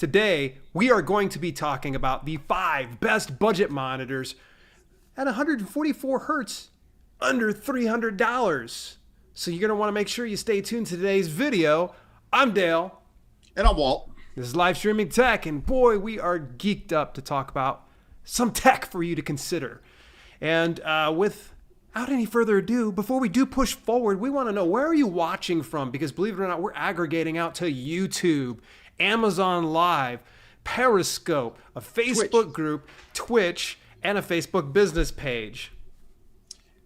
Today, we are going to be talking about the 5 best budget monitors at 144 hertz under $300. So you're going to want to make sure you stay tuned to today's video. I'm Dale. And I'm Walt. This is Live Streaming Tech, and boy, we are geeked up to talk about some tech for you to consider. And without any further ado, before we do push forward, we want to know, where are you watching from? Because believe it or not, we're aggregating out to YouTube, Amazon Live, Periscope, a Facebook group, Twitch, and a Facebook business page.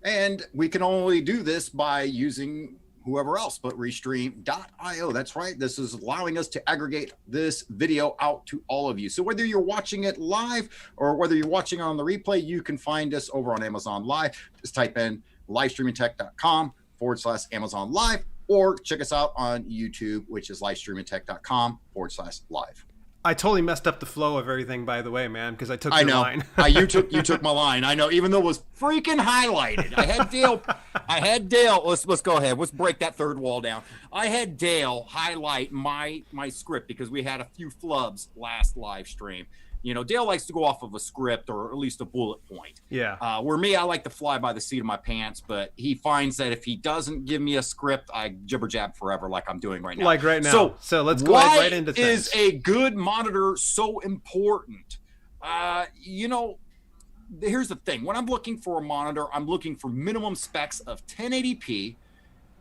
And we can only do this by using whoever else but Restream.io. That's right. This is allowing us to aggregate this video out to all of you. So whether you're watching it live or whether you're watching on the replay, you can find us over on Amazon Live. Just type in livestreamingtech.com/Amazon Live, or check us out on YouTube, which is livestreamingtech.com/live. I totally messed up the flow of everything, by the way, man, because I took your line. You took my line. I know, even though it was freaking highlighted. I had Dale. Let's go ahead. Let's break that third wall down. I had Dale highlight my script because we had a few flubs last live stream. You know, Dale likes to go off of a script or at least a bullet point. Yeah. Where me, I like to fly by the seat of my pants, but he finds that if he doesn't give me a script, I jibber jab forever like I'm doing right now. Like right now. So let's go right into things. Why is a good monitor so important? You know, here's the thing. When I'm looking for a monitor, I'm looking for minimum specs of 1080p,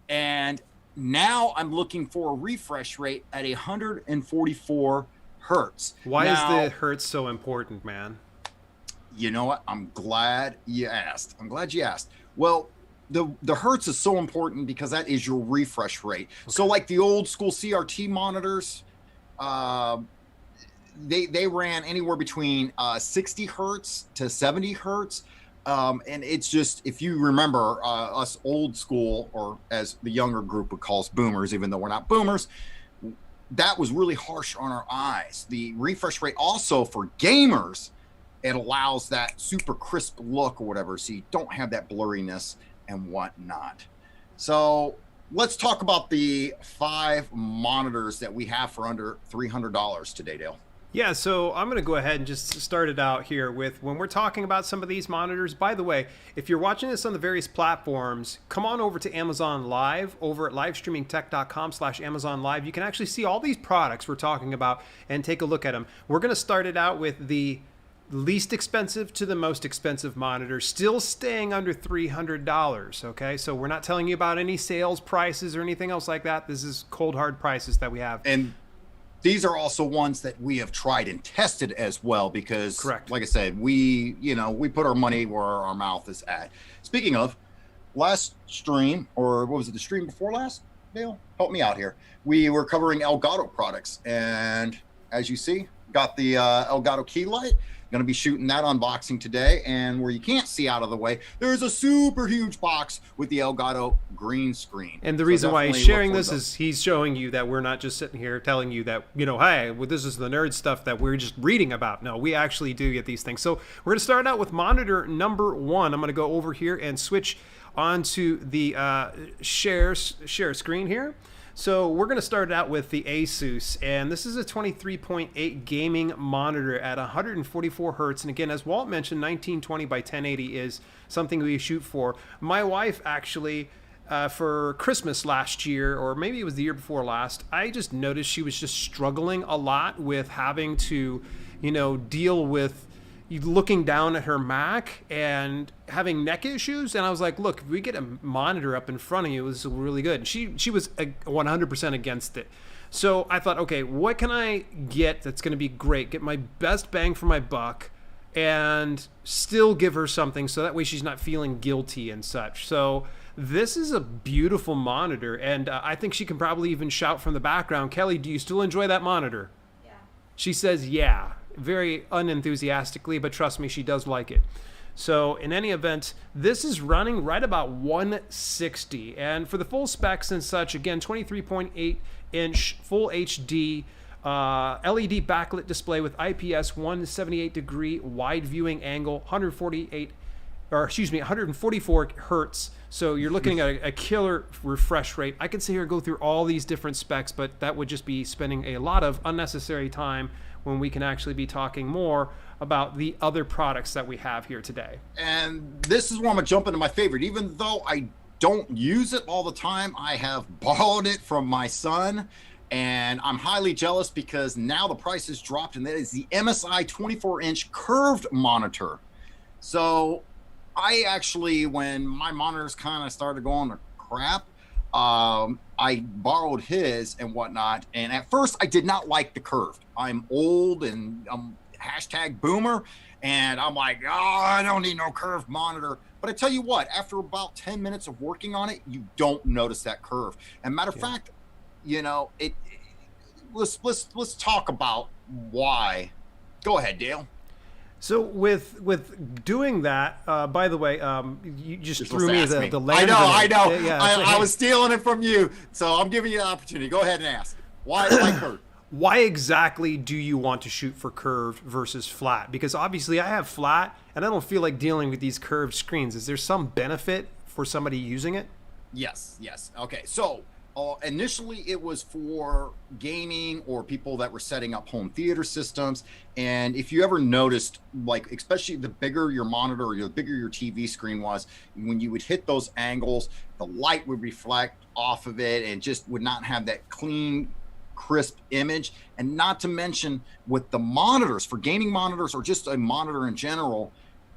and now I'm looking for a refresh rate at 144 hertz. Why is the hertz so important, man? You know what? I'm glad you asked. Well, the hertz is so important because that is your refresh rate. Okay. So like the old school CRT monitors, they ran anywhere between 60 hertz to 70 hertz. And it's just, if you remember us old school, or as the younger group would call us boomers, even though we're not boomers, that was really harsh on our eyes. The refresh rate also for gamers, it allows that super crisp look or whatever, so you don't have that blurriness and whatnot. So let's talk about the 5 monitors that we have for under $300 today, Dale. Yeah, so I'm going to go ahead and just start it out here with, when we're talking about some of these monitors, by the way, if you're watching this on the various platforms, come on over to Amazon Live, over at livestreamingtech.com/Amazon Live. You can actually see all these products we're talking about and take a look at them. We're going to start it out with the least expensive to the most expensive monitor, still staying under $300, okay? So we're not telling you about any sales prices or anything else like that. This is cold, hard prices that we have. And these are also ones that we have tried and tested as well, because correct, like I said, we put our money where our mouth is at. Speaking of, last stream, or what was it, the stream before last, Dale? Help me out here. We were covering Elgato products, and as you see, got the Elgato key light. Going to be shooting that unboxing today, and where you can't see out of the way, there's a super huge box with the Elgato green screen. And the reason why he's sharing this is he's showing you that we're not just sitting here telling you that, you know, hey, well, this is the nerd stuff that we're just reading about. No, we actually do get these things. So we're going to start out with monitor number 1. I'm going to go over here and switch onto the share screen here. So we're going to start out with the Asus, and this is a 23.8 gaming monitor at 144 hertz. And again, as Walt mentioned, 1920 by 1080 is something we shoot for. My wife actually, for Christmas last year, or maybe it was the year before last, I just noticed she was just struggling a lot with having to, you know, deal with looking down at her Mac and having neck issues. And I was like, look, if we get a monitor up in front of you, this is really good. And she was 100% against it. So I thought, okay, what can I get that's going to be great, get my best bang for my buck, and still give her something so that way she's not feeling guilty and such. So this is a beautiful monitor, and I think she can probably even shout from the background, Kelly, do you still enjoy that monitor? Yeah. She says, yeah. Very unenthusiastically, but trust me, she does like it. So in any event, this is running right about 160, and for the full specs and such, again, 23.8 inch full HD LED backlit display with IPS 178 degree wide viewing angle, 148 or excuse me, 144 hertz. So you're looking at a killer refresh rate. I could sit here and go through all these different specs, but that would just be spending a lot of unnecessary time when we can actually be talking more about the other products that we have here today. And this is where I'm gonna jump into my favorite. Even though I don't use it all the time, I have borrowed it from my son, and I'm highly jealous because now the price has dropped, and that is the MSI 24-inch curved monitor. So I actually, when my monitors kind of started going to crap, I borrowed his and whatnot. And at first I did not like the curved. I'm old and I'm hashtag boomer. And I'm like, oh, I don't need no curved monitor. But I tell you what, after about 10 minutes of working on it, you don't notice that curve. And matter of fact, you know, let's talk about why. Go ahead, Dale. So with doing that, by the way, you just threw me the land. I know. Yeah, I was stealing it from you, so I'm giving you an opportunity. Go ahead and ask. Why curved? Why exactly do you want to shoot for curved versus flat? Because obviously I have flat, and I don't feel like dealing with these curved screens. Is there some benefit for somebody using it? Yes. Okay, so initially it was for gaming or people that were setting up home theater systems. And if you ever noticed, like especially the bigger your monitor or the bigger your TV screen was, when you would hit those angles, the light would reflect off of it and just would not have that clean, crisp image. And not to mention with the monitors, for gaming monitors or just a monitor in general,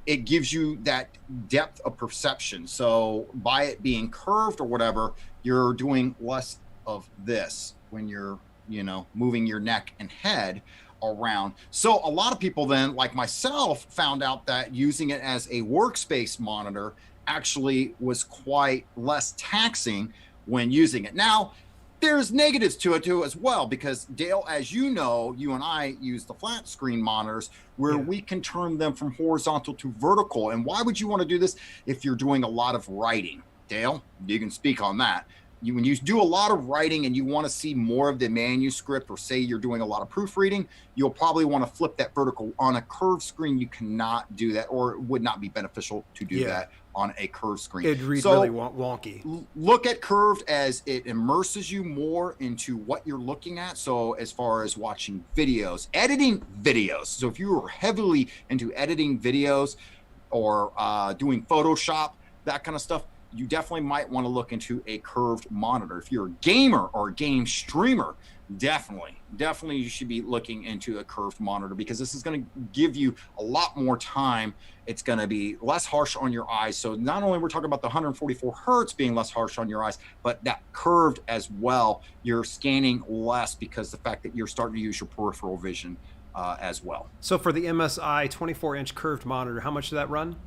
it gives you that depth of perception. So by it being curved or whatever, you're doing less of this when you're, you know, moving your neck and head around. So a lot of people then, like myself, found out that using it as a workspace monitor actually was quite less taxing when using it. Now, there's negatives to it too as well, because Dale, as you know, you and I use the flat screen monitors where we can turn them from horizontal to vertical. And why would you want to do this if you're doing a lot of writing? Dale, you can speak on that. When you do a lot of writing and you want to see more of the manuscript, or say you're doing a lot of proofreading, you'll probably want to flip that vertical. On a curved screen, you cannot do that, or it would not be beneficial to do that on a curved screen. It'd read really wonky. Look at curved as it immerses you more into what you're looking at. So as far as watching videos, editing videos. So if you are heavily into editing videos or doing Photoshop, that kind of stuff, you definitely might want to look into a curved monitor. If you're a gamer or a game streamer, definitely you should be looking into a curved monitor, because this is going to give you a lot more time. It's going to be less harsh on your eyes. So not only we're talking about the 144 hertz being less harsh on your eyes, but that curved as well. You're scanning less because the fact that you're starting to use your peripheral vision as well. So for the MSI 24-inch curved monitor, how much did that run?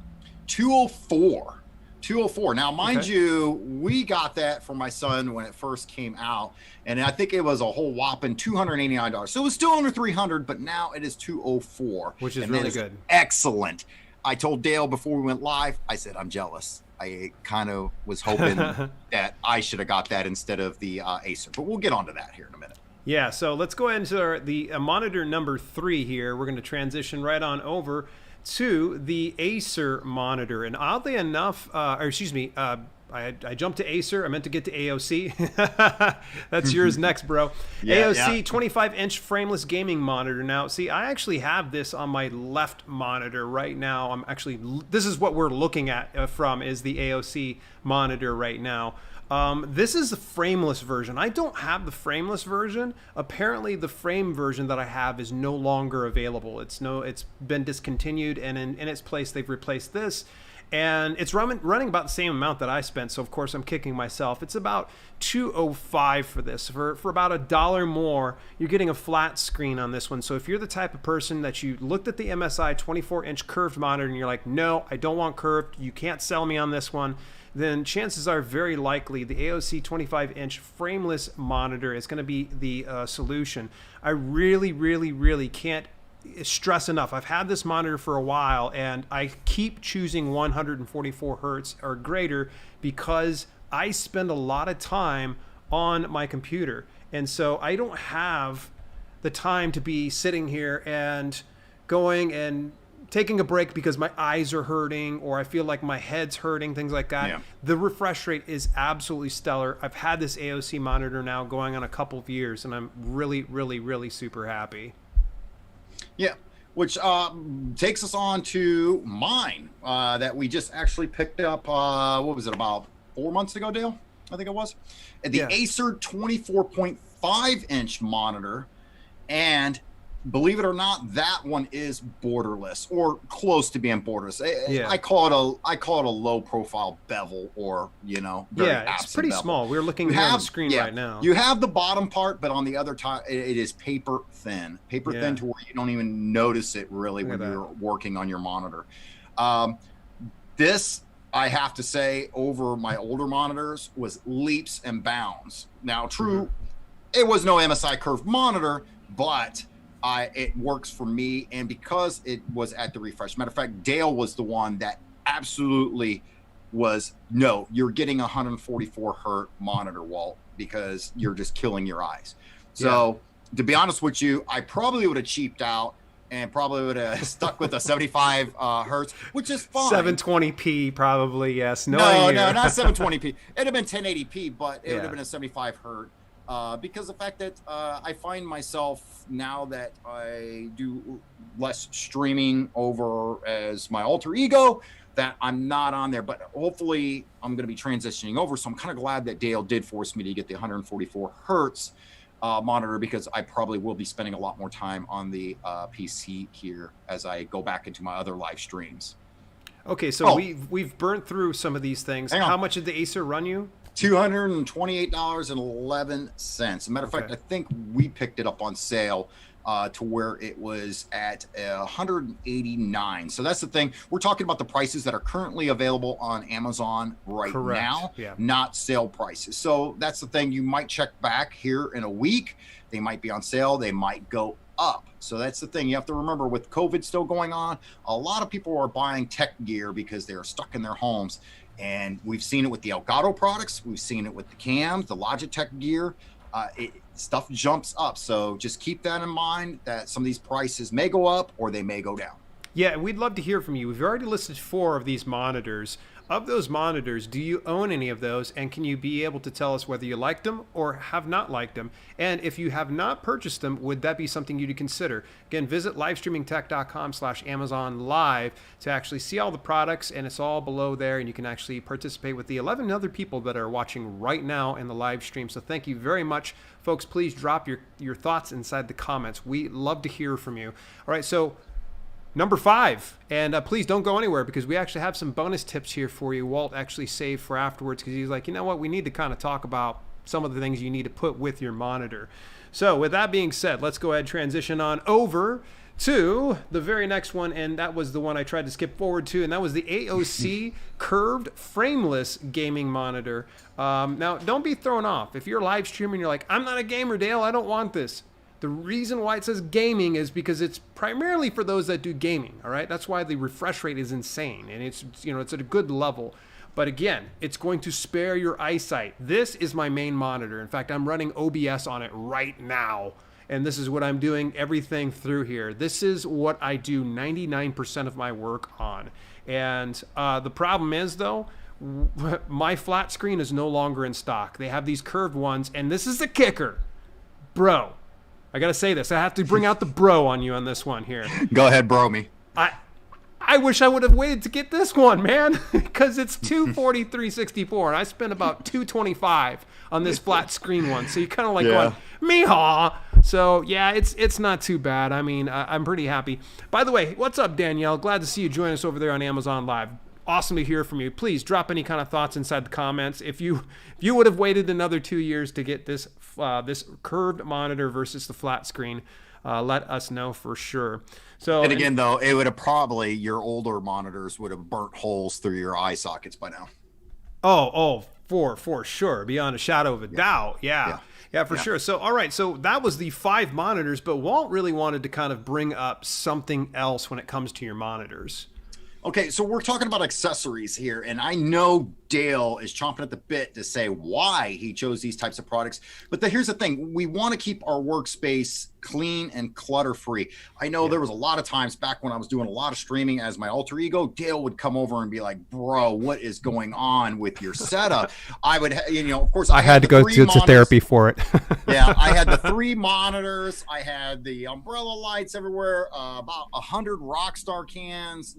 204. Now, mind you, we got that for my son when it first came out, and I think it was a whole whopping $289. So it was still under $300, but now it is 204, which is really good. Excellent. I told Dale before we went live, I said, I'm jealous. I kind of was hoping that I should have got that instead of the Acer, but we'll get onto that here in a minute. Yeah, so let's go into the monitor number 3 here. We're going to transition right on over to the Acer monitor. And oddly enough, I jumped to Acer. I meant to get to AOC. That's yours next, bro. AOC 25-inch frameless gaming monitor. Now, see, I actually have this on my left monitor right now. This is what we're looking at from, is the AOC monitor right now. This is the frameless version. I don't have the frameless version. Apparently the frame version that I have is no longer available. It's been discontinued, and in its place they've replaced this, and it's running about the same amount that I spent. So of course I'm kicking myself. It's about $205 for this. For about $1 more, you're getting a flat screen on this one. So if you're the type of person that you looked at the MSI 24-inch curved monitor and you're like, no, I don't want curved, you can't sell me on this one, then chances are very likely the AOC 25-inch frameless monitor is going to be the solution. I really can't stress enough. I've had this monitor for a while, and I keep choosing 144 hertz or greater because I spend a lot of time on my computer. And so I don't have the time to be sitting here and going and taking a break because my eyes are hurting or I feel like my head's hurting, things like that. Yeah. The refresh rate is absolutely stellar. I've had this AOC monitor now going on a couple of years, and I'm really, really, really super happy. Yeah, which takes us on to mine that we just actually picked up, what was it, about 4 months ago, Dale? I think it was. The Acer 24.5-inch monitor, and believe it or not, that one is borderless or close to being borderless. I call it a low profile bevel, or it's pretty bevel. Small. We're looking on the screen right now. You have the bottom part, but on the other side, it is paper thin to where you don't even notice it really when you're working on your monitor. This, I have to say, over my older monitors was leaps and bounds. Now, true, it was no MSI curved monitor, but it works for me, and because it was at the refresh. Matter of fact, Dale was the one that absolutely was, no, you're getting a 144 hertz monitor, Walt, because you're just killing your eyes. So to be honest with you, I probably would have cheaped out and probably would have stuck with a 75 hertz, which is fine. 720p probably, yes. No, not 720p. It'd have been 1080p, but it would have been a 75 hertz. Because the fact that I find myself, now that I do less streaming over as my alter ego, that I'm not on there. But hopefully I'm going to be transitioning over. So I'm kind of glad that Dale did force me to get the 144 hertz monitor, because I probably will be spending a lot more time on the PC here as I go back into my other live streams. Okay, so we've burnt through some of these things. How much did the Acer run you? $228.11. As a matter of fact, I think we picked it up on sale to where it was at $189. So that's the thing. We're talking about the prices that are currently available on Amazon right now, not sale prices. So that's the thing. You might check back here in a week. They might be on sale. They might go up. So that's the thing. You have to remember, with COVID still going on, a lot of people are buying tech gear because they're stuck in their homes. And we've seen it with the Elgato products. We've seen it with the cams, the Logitech gear. Stuff jumps up. So just keep that in mind, that some of these prices may go up or they may go down. Yeah, we'd love to hear from you. We've already listed 4 of these monitors. Of those monitors, do you own any of those? And can you be able to tell us whether you liked them or have not liked them? And if you have not purchased them, would that be something you to consider? Again, visit livestreamingtech.com/Amazon Live to actually see all the products, and it's all below there, and you can actually participate with the 11 other people that are watching right now in the live stream. So thank you very much, folks. Please drop your thoughts inside the comments. We love to hear from you. All right, so number 5, and please don't go anywhere, because we actually have some bonus tips here for you. Walt actually saved for afterwards, because he's like, you know what, we need to kind of talk about some of the things you need to put with your monitor. So with that being said, let's go ahead and transition on over to the very next one, and that was the one I tried to skip forward to, and that was the AOC curved frameless gaming monitor. Now, don't be thrown off. If you're live streaming, you're like, I'm not a gamer, Dale, I don't want this. The reason why it says gaming is because it's primarily for those that do gaming, all right? That's why the refresh rate is insane, and it's at a good level. But again, it's going to spare your eyesight. This is my main monitor. In fact, I'm running OBS on it right now, and this is what I'm doing everything through here. This is what I do 99% of my work on. And the problem is, though, my flat screen is no longer in stock. They have these curved ones, and this is the kicker. Bro, I gotta say this. I have to bring out the bro on you on this one here. Go ahead, bro me. I wish I would have waited to get this one, man, because it's $243.64, and I spent about $225 on this flat screen one. So you kind of like going, meehaw. So yeah, it's not too bad. I mean, I'm pretty happy. By the way, what's up, Danielle? Glad to see you join us over there on Amazon Live. Awesome to hear from you. Please drop any kind of thoughts inside the comments. If you would have waited another 2 years to get this curved monitor versus the flat screen, let us know for sure. So, and again, though, it would have probably, your older monitors would have burnt holes through your eye sockets by now. Oh, for sure, beyond a shadow of a doubt. Yeah, for sure. So, all right, so that was the 5 monitors, but Walt really wanted to kind of bring up something else when it comes to your monitors. Okay, so we're talking about accessories here, and I know Dale is chomping at the bit to say why he chose these types of products. But here's the thing: we want to keep our workspace clean and clutter-free. I know there was a lot of times back when I was doing a lot of streaming as my alter ego, Dale would come over and be like, "Bro, what is going on with your setup?" I would, of course, I had to go to therapy for it. Yeah, I had the 3 monitors. I had the umbrella lights everywhere. About 100 Rockstar cans.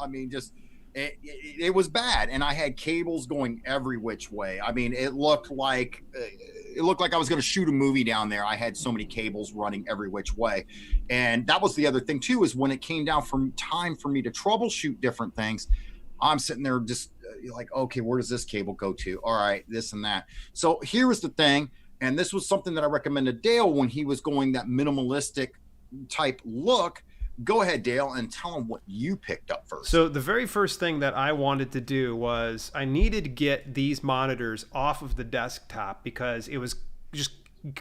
I mean, just it was bad, and I had cables going every which way. I mean, it looked like I was going to shoot a movie down there. I had so many cables running every which way, and that was the other thing too. Is when it came down from time for me to troubleshoot different things, I'm sitting there just like, okay, where does this cable go to? All right, this and that. So here was the thing. And this was something that I recommended Dale when he was going that minimalistic type look. Go ahead, Dale, and tell him what you picked up first. So the very first thing that I wanted to do was I needed to get these monitors off of the desktop because it was just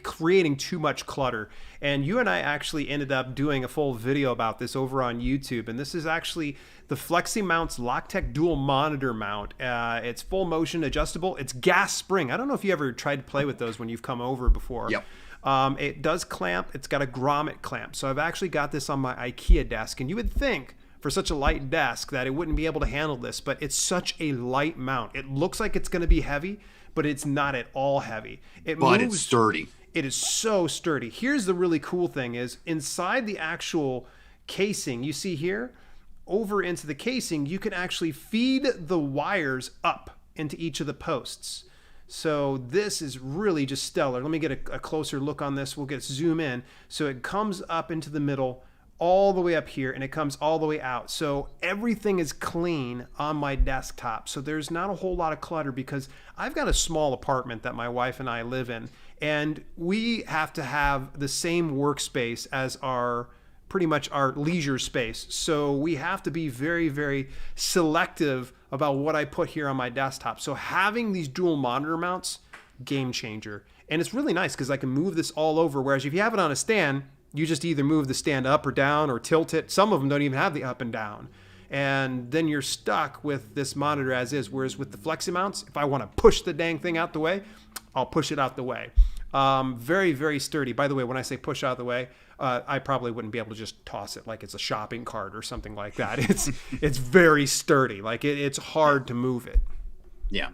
creating too much clutter. And you and I actually ended up doing a full video about this over on YouTube. And this is actually the FlexiMount's Loctech dual monitor mount. It's full motion adjustable. It's gas spring. I don't know if you ever tried to play with those when you've come over before. Yep. It does clamp. It's got a grommet clamp. So I've actually got this on my IKEA desk. And you would think for such a light desk that it wouldn't be able to handle this, but it's such a light mount. It looks like it's going to be heavy, but it's not at all heavy. But it's sturdy. It is so sturdy. Here's the really cool thing is inside the actual casing, you see here, over into the casing, you can actually feed the wires up into each of the posts. So this is really just stellar. Let me get a closer look on this. We'll zoom in. So it comes up into the middle, all the way up here, and it comes all the way out. So everything is clean on my desktop. So there's not a whole lot of clutter because I've got a small apartment that my wife and I live in, and we have to have the same workspace as pretty much our leisure space. So we have to be very, very selective about what I put here on my desktop. So having these dual monitor mounts, game changer. And it's really nice because I can move this all over. Whereas if you have it on a stand, you just either move the stand up or down or tilt it. Some of them don't even have the up and down. And then you're stuck with this monitor as is. Whereas with the FlexiMounts, if I want to push the dang thing out the way, I'll push it out the way. Very, very sturdy. By the way, when I say push out of the way, I probably wouldn't be able to just toss it like it's a shopping cart or something like that. It's very sturdy. Like it's hard to move it. Yeah.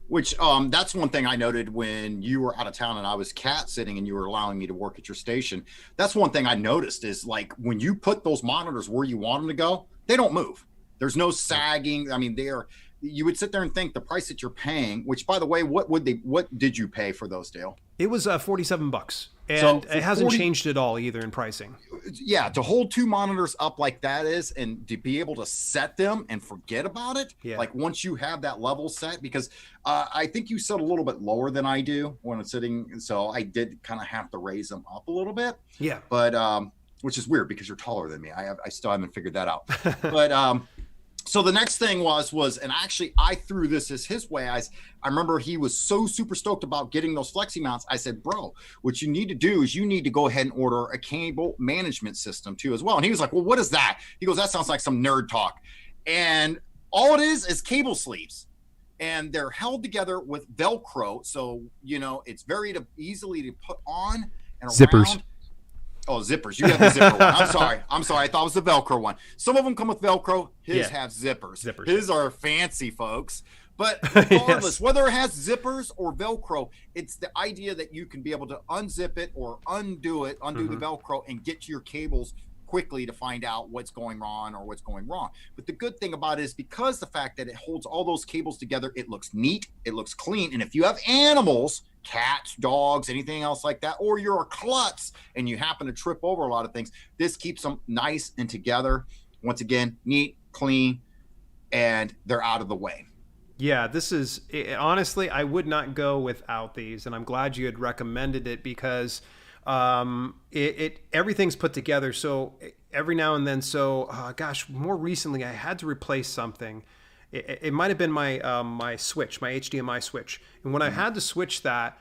Which that's one thing I noted when you were out of town and I was cat sitting and you were allowing me to work at your station. That's one thing I noticed is like when you put those monitors where you want them to go, they don't move. There's no sagging. I mean, you would sit there and think the price that you're paying, which by the way, what did you pay for those, Dale? It was $47. And it hasn't changed at all either in pricing. Yeah, to hold 2 monitors up like that is, and to be able to set them and forget about it, like once you have that level set, because I think you set a little bit lower than I do when it's sitting, so I did kind of have to raise them up a little bit. Yeah. But, which is weird because you're taller than me. I still haven't figured that out. But, so the next thing was, and actually I threw this as his way. I remember he was so super stoked about getting those FlexiMounts. I said, bro, what you need to do is you need to go ahead and order a cable management system too as well. And he was like, well, what is that? He goes, that sounds like some nerd talk. And all it is cable sleeves. And they're held together with Velcro. So, it's very easily to put on and zippers. Around. Oh, zippers. You have the zipper one. I'm sorry. I thought it was the Velcro one. Some of them come with Velcro. His have zippers. His are fancy, folks. But regardless, whether it has zippers or Velcro, it's the idea that you can be able to unzip it or undo the Velcro and get to your cables quickly to find out what's going on or what's going wrong. But the good thing about it is because the fact that it holds all those cables together, it looks neat, it looks clean. And if you have animals, cats, dogs, anything else like that, or you're a klutz and you happen to trip over a lot of things, this keeps them nice and together. Once again, neat, clean, and they're out of the way. Yeah, this is honestly, I would not go without these, and I'm glad you had recommended it because everything's put together. So every now and then, more recently I had to replace something. It might have been my switch, my HDMI switch. And when I had to switch that,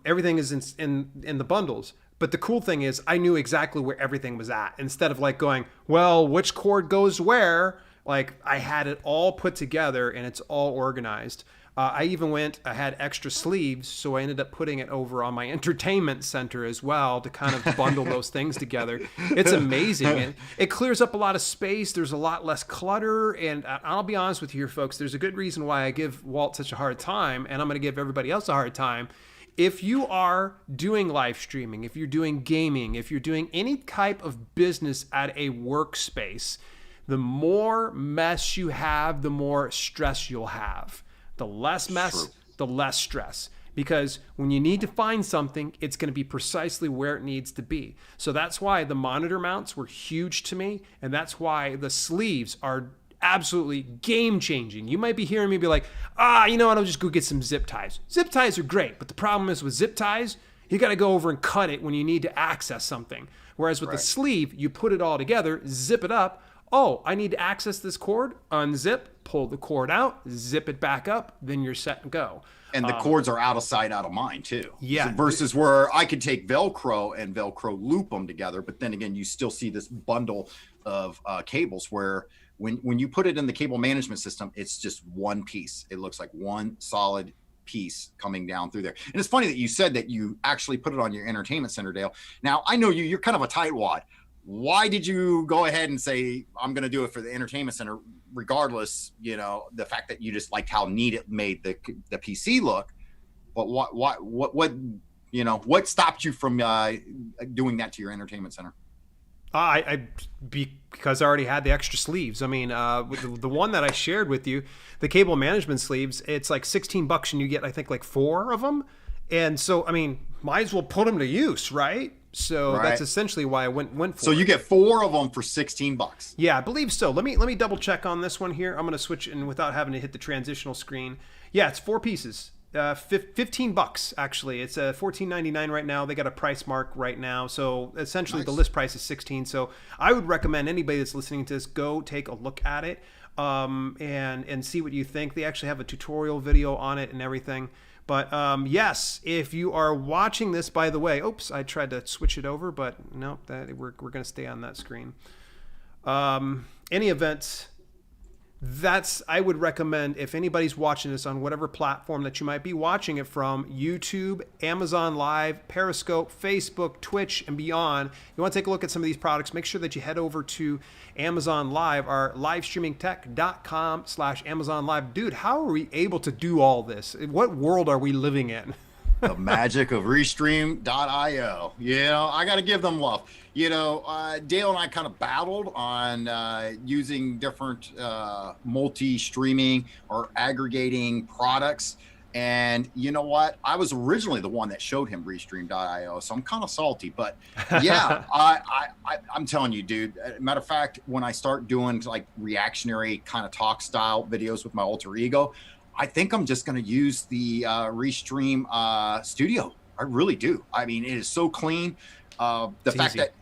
everything is in the bundles. But the cool thing is I knew exactly where everything was at instead of like going, well, which cord goes where? Like I had it all put together and it's all organized. I even I had extra sleeves, so I ended up putting it over on my entertainment center as well to kind of bundle those things together. It's amazing. It clears up a lot of space. There's a lot less clutter. And I'll be honest with you here, folks, there's a good reason why I give Walt such a hard time, and I'm going to give everybody else a hard time. If you are doing live streaming, if you're doing gaming, if you're doing any type of business at a workspace, the more mess you have, the more stress you'll have. The less mess, the less stress. Because when you need to find something, it's going to be precisely where it needs to be. So that's why the monitor mounts were huge to me. And that's why the sleeves are absolutely game changing. You might be hearing me be like, you know what, I'll just go get some zip ties. Zip ties are great. But the problem is with zip ties, you got to go over and cut it when you need to access something. Whereas with the sleeve, you put it all together, zip it up. Oh, I need to access this cord, unzip, pull the cord out, zip it back up, then you're set and go. And the cords are out of sight, out of mind too. Yeah. So versus where I could take Velcro and Velcro loop them together, but then again, you still see this bundle of cables where when you put it in the cable management system, it's just one piece. It looks like one solid piece coming down through there. And it's funny that you said that you actually put it on your entertainment center, Dale. Now, I know you're kind of a tightwad. Why did you go ahead and say, I'm going to do it for the entertainment center, regardless, you know, the fact that you just liked how neat it made the PC look? But what you know, what stopped you from doing that to your entertainment center? Because I already had the extra sleeves. I mean, the one that I shared with you, the cable management sleeves, it's like $16 and you get, I think, like 4 of them. And so, I mean, might as well put them to use, right? So that's essentially why I went for it. So you get 4 of them for $16. Yeah, I believe so. Let me double check on this one here. I'm going to switch in without having to hit the transitional screen. Yeah, it's 4 pieces. $15 actually. It's $14.99 right now. They got a price mark right now. So essentially the list price is $16. So I would recommend anybody that's listening to this, go take a look at it and see what you think. They actually have a tutorial video on it and everything. But yes, if you are watching this, by the way, oops, I tried to switch it over, but no, we're going to stay on that screen. Any events, I would recommend if anybody's watching this on whatever platform that you might be watching it from, YouTube, Amazon Live, Periscope, Facebook, Twitch, and beyond. You want to take a look at some of these products, make sure that you head over to Amazon Live, our livestreamingtech.com/Amazon Live. Dude, how are we able to do all this? What world are we living in? The magic of Restream.io. You know, I got to give them love. You know, Dale and I kind of battled on using different multi-streaming or aggregating products. And you know what? I was originally the one that showed him Restream.io, so I'm kind of salty. But yeah, I'm telling you, dude. Matter of fact, when I start doing like reactionary kind of talk style videos with my alter ego, I think I'm just going to use the Restream Studio. I really do. I mean, it is so clean. The fact that,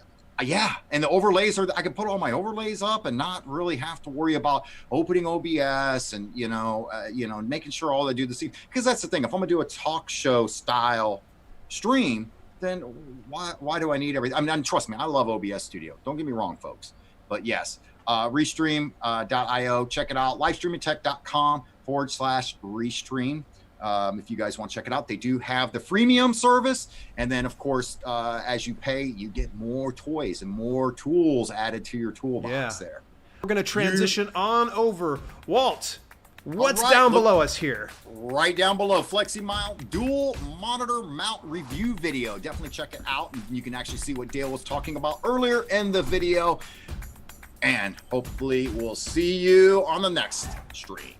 and the overlays I can put all my overlays up and not really have to worry about opening OBS and, making sure all I do this. Because that's the thing. If I'm going to do a talk show style stream, then why do I need everything? I mean, trust me, I love OBS Studio. Don't get me wrong, folks. But yes, Restream.io. Check it out. livestreamingtech.com/Restream. If you guys want to check it out, they do have the freemium service. And then, of course, as you pay, you get more toys and more tools added to your toolbox there. We're going to transition on over. Walt, what's down below us here? Right down below, FlexiMount dual monitor mount review video. Definitely check it out. And you can actually see what Dale was talking about earlier in the video. And hopefully we'll see you on the next stream.